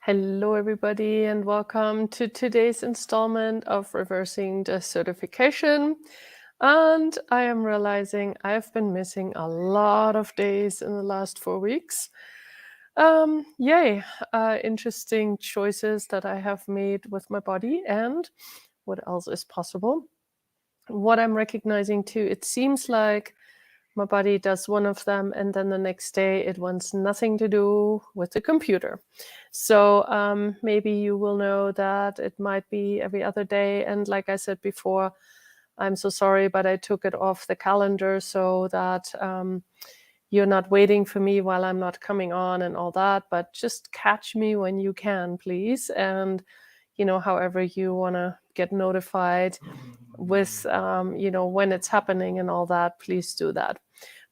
Hello, everybody, and welcome to today's installment of Reversing Desertification. And I am realizing I've been missing a lot of days in the last 4 weeks. Yay, interesting choices that I have made with my body and what else is possible. What I'm recognizing too, it seems like my body does one of them, and then the next day it wants nothing to do with the computer. So maybe you will know that it might be every other day. And like I said before, I'm so sorry, but I took it off the calendar so that you're not waiting for me while I'm not coming on and all that. But just catch me when you can, please. And, however you want to get notified with, when it's happening and all that, please do that.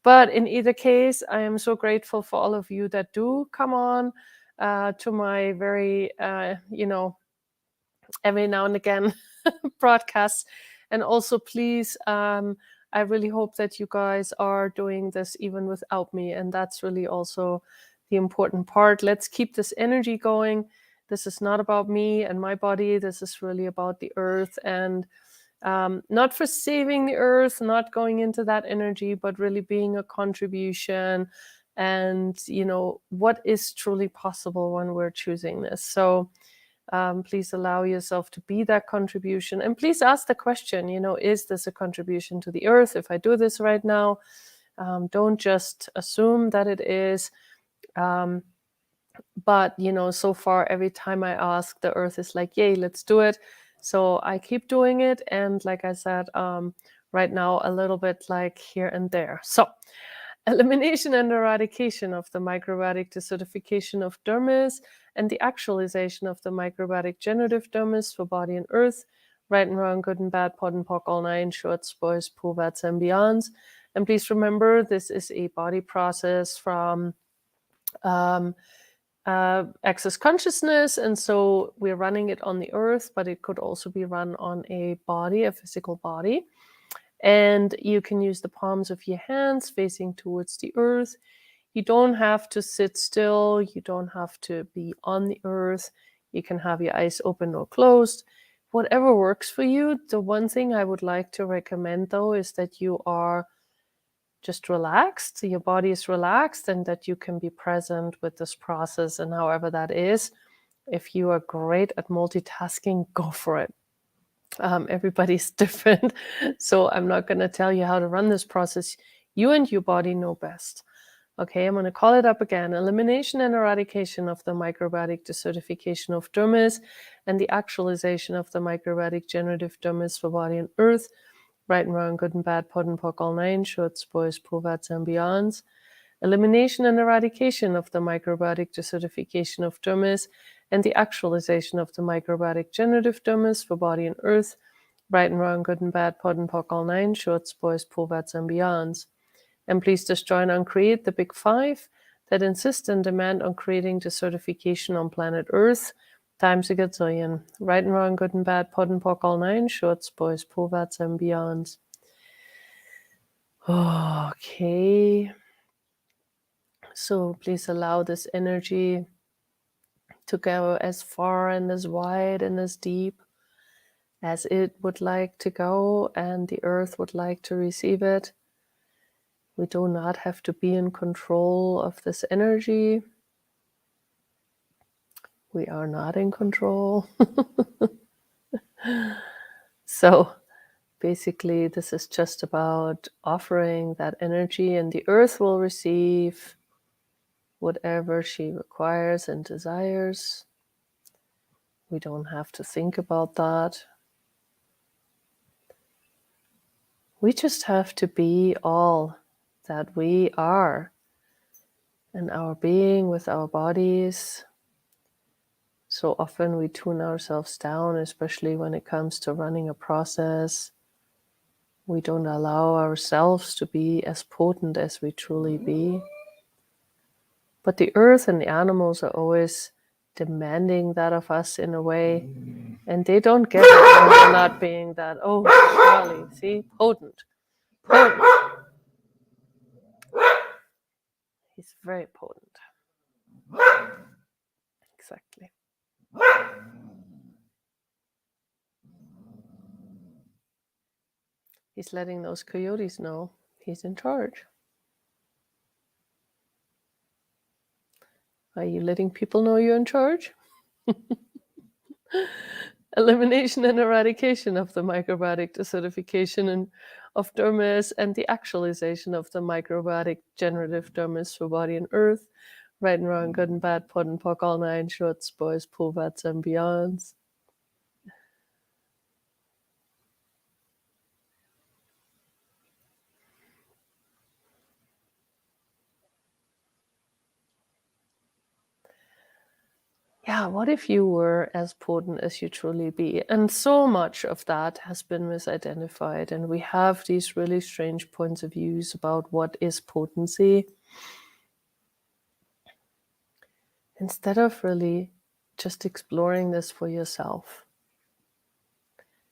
But in either case, I am so grateful for all of you that do come on to my very, every now and again broadcasts. And also, please, I really hope that you guys are doing this even without me. And that's really also the important part. Let's keep this energy going. This is not about me and my body. This is really about the earth, and not for saving the earth, not going into that energy, but really being a contribution and, what is truly possible when we're choosing this. So please allow yourself to be that contribution, and please ask the question, is this a contribution to the earth if I do this right now? Don't just assume that it is. But, so far, every time I ask, the earth is like, yay, let's do it. So I keep doing it. And like I said, right now, a little bit like here and there. So elimination and eradication of the microbiotic desertification of dermis and the actualization of the microbiotic generative dermis for body and earth, right and wrong, good and bad, pod and poc, all nine, shorts, boys, puvats, and beyonds. And please remember, this is a body process from access consciousness, and so we're running it on the earth, but it could also be run on a body, a physical body. And you can use the palms of your hands facing towards the earth. You don't have to sit still. You don't have to be on the earth. You can have your eyes open or closed, whatever works for you. The one thing I would like to recommend, though, is that you are just relaxed, your body is relaxed, and that you can be present with this process. And however that is, if you are great at multitasking, go for it. Everybody's different, so I'm not going to tell you how to run this process. You and your body know best. Okay, I'm going to call it up again. Elimination and eradication of the microbiotic desertification of dermis and the actualization of the microbiotic generative dermis for body and earth, right and wrong, good and bad, pod and poc, all nine, shorts, boys, puvats, and beyonds. Elimination and eradication of the microbiotic desertification of dermis and the actualization of the microbiotic generative dermis for body and earth, right and wrong, good and bad, pod and poc, all nine, shorts, boys, puvats, and beyonds. And please destroy and uncreate the big five that insist and demand on creating desertification on planet Earth times a gazillion. Right and wrong, good and bad, pod and poc, all nine, shorts, boys, puvats, and beyonds. Okay. So please allow this energy to go as far and as wide and as deep as it would like to go, and the earth would like to receive it. We do not have to be in control of this energy. We are not in control. So basically, this is just about offering that energy, and the earth will receive whatever she requires and desires. We don't have to think about that. We just have to be all that we are, and our being with our bodies. So often we tune ourselves down, especially when it comes to running a process. We don't allow ourselves to be as potent as we truly be. But the earth and the animals are always demanding that of us in a way, and they don't get it when we're not being that. Oh, Charlie, see, potent. He's very potent. perfectly. He's letting those coyotes know he's in charge. Are you letting people know you're in charge? Elimination and eradication of the microbiotic desertification of dermis and the actualization of the microbiotic generative dermis for body and earth. Right and wrong, good and bad, pod and pock, all nine shorts, boys, pulvats, and beyonds. Yeah, what if you were as potent as you truly be? And so much of that has been misidentified, and we have these really strange points of views about what is potency. Instead of really just exploring this for yourself,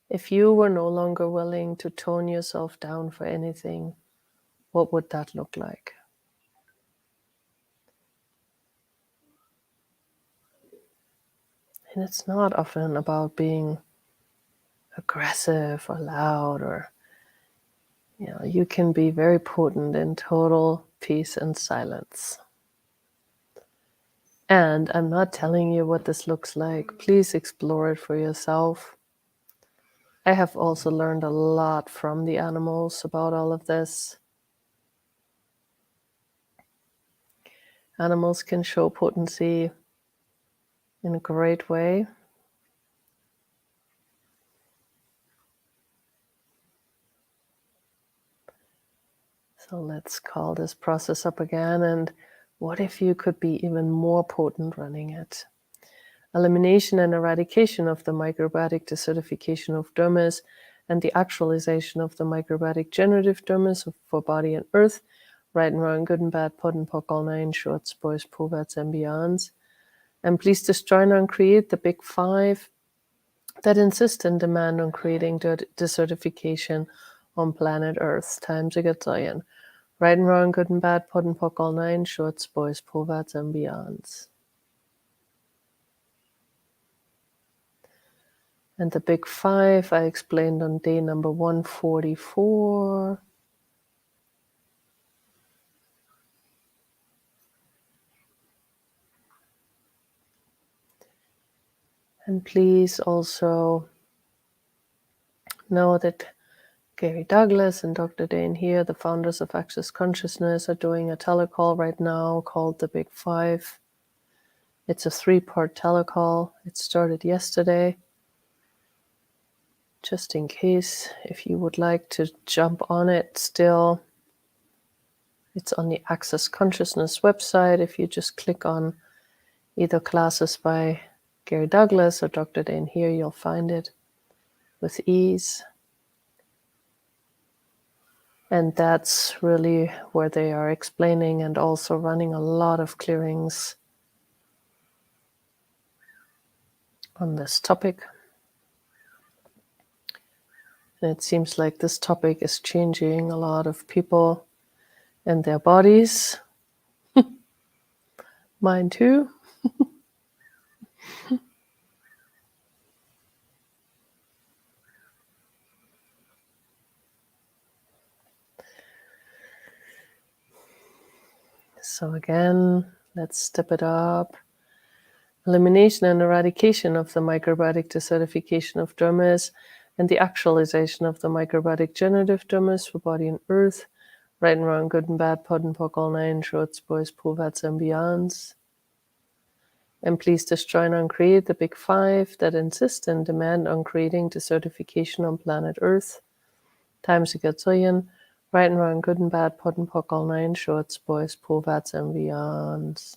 if you were no longer willing to tone yourself down for anything, what would that look like? And it's not often about being aggressive or loud, or you can be very potent in total peace and silence. And I'm not telling you what this looks like. Please explore it for yourself. I have also learned a lot from the animals about all of this. Animals can show potency in a great way. So let's call this process up again. And what if you could be even more potent running it? Elimination and eradication of the microbiotic desertification of dermis and the actualization of the microbiotic generative dermis for body and earth. Right and wrong, good and bad, pod and pock, all nine shorts, boys, pulvats, and beyonds. And please destroy and uncreate the big five that insist and demand on creating desertification on planet Earth times a gazillion. Right and wrong, good and bad, pod and pock, all nine shorts, boys, pulvats, and beyonds. And the big five I explained on day number 144. And please also know that Gary Douglas and Dr. Dane here, the founders of Access Consciousness, are doing a telecall right now called The Big Five. It's a 3-part telecall. It started yesterday. Just in case, if you would like to jump on it still, it's on the Access Consciousness website. If you just click on either classes by Gary Douglas or Dr. Dane here, you'll find it with ease. And that's really where they are explaining and also running a lot of clearings on this topic. And it seems like this topic is changing a lot of people and their bodies. Mine too. So again, let's step it up. Elimination and eradication of the microbiotic desertification of dermis and the actualization of the microbiotic generative dermis for body and earth. Right and wrong, good and bad, pod and pock, all nine shorts, boys, pulvats, and beyonds. And please destroy and uncreate the big five that insist and demand on creating desertification on planet Earth times a gazillion. Right and wrong, good and bad, pod and pock, all nine shorts, boys, pulvats, and beyonds.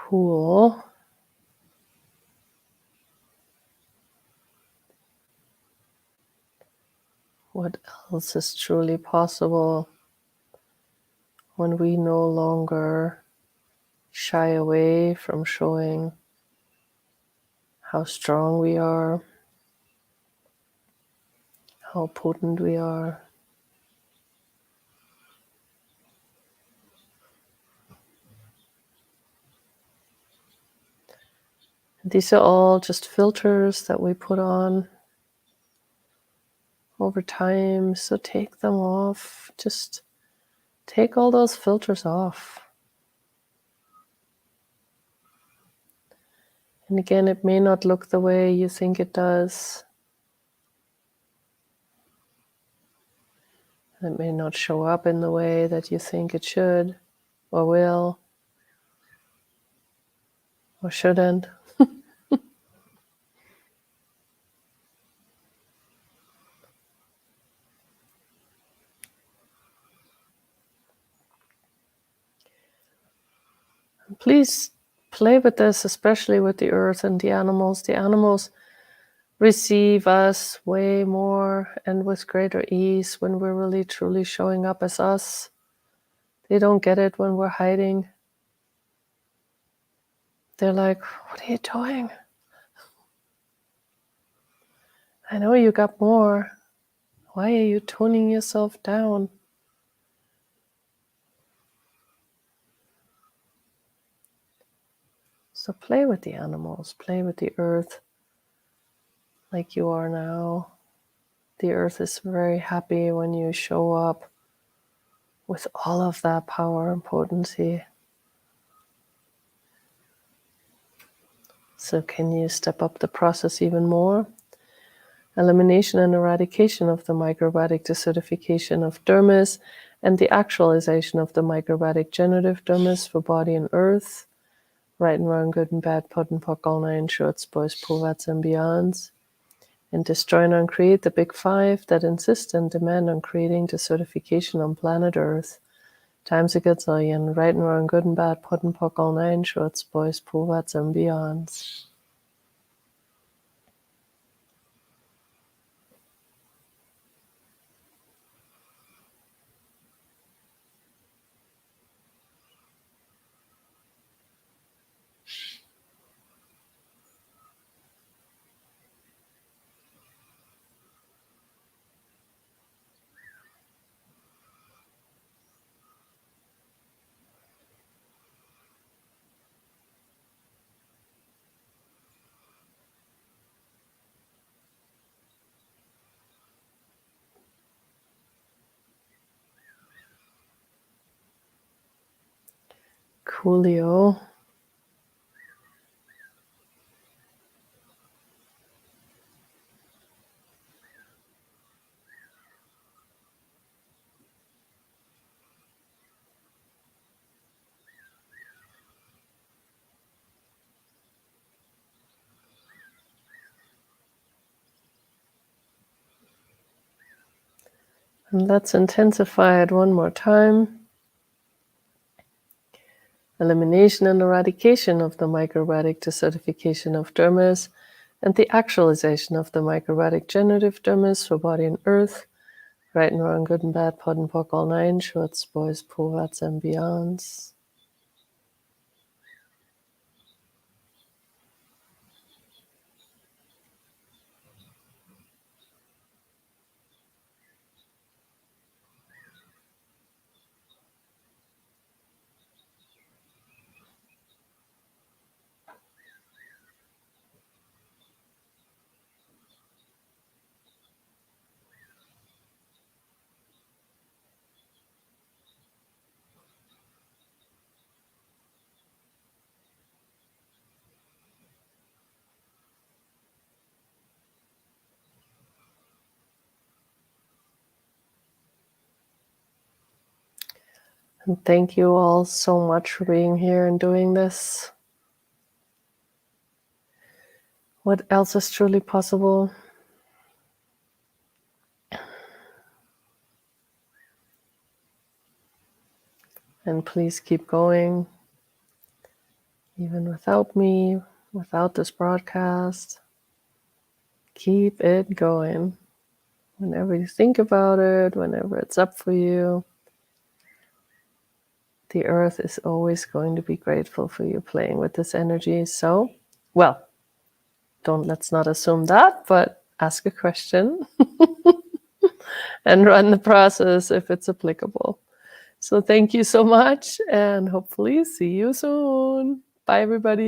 Cool. What else is truly possible when we no longer shy away from showing how strong we are, how potent we are? These are all just filters that we put on over time, so take them off. Just take all those filters off. And again, it may not look the way you think it does. It may not show up in the way that you think it should or will or shouldn't. Please play with this, especially with the earth and the animals. The animals receive us way more and with greater ease when we're really truly showing up as us. They don't get it when we're hiding. They're like, what are you doing? I know you got more. Why are you toning yourself down? So play with the animals, play with the earth like you are now. The earth is very happy when you show up with all of that power and potency. So can you step up the process even more? Elimination and eradication of the microbiotic desertification of dermis and the actualization of the microbiotic generative dermis for body and earth. Right and wrong, good and bad, pot and pock, all nine shorts, boys, povats, and beyonds. And destroy and uncreate the big five that insist and demand on creating desertification on planet Earth. Times a gazillion, right and wrong, good and bad, pot and pock, all nine shorts, boys, povats, and beyonds. Coolio. And let's intensify it one more time. Elimination and eradication of the microbiotic desertification of dermis and the actualization of the microbiotic generative dermis for body and earth. Right and wrong, good and bad, pot and pock, all nine shorts, boys, povats, and beyonds. And thank you all so much for being here and doing this. What else is truly possible? And please keep going, even without me, without this broadcast. Keep it going. Whenever you think about it, whenever it's up for you, the earth is always going to be grateful for you playing with this energy. So, well, let's not assume that, but ask a question and run the process if it's applicable. So thank you so much, and hopefully see you soon. Bye, everybody.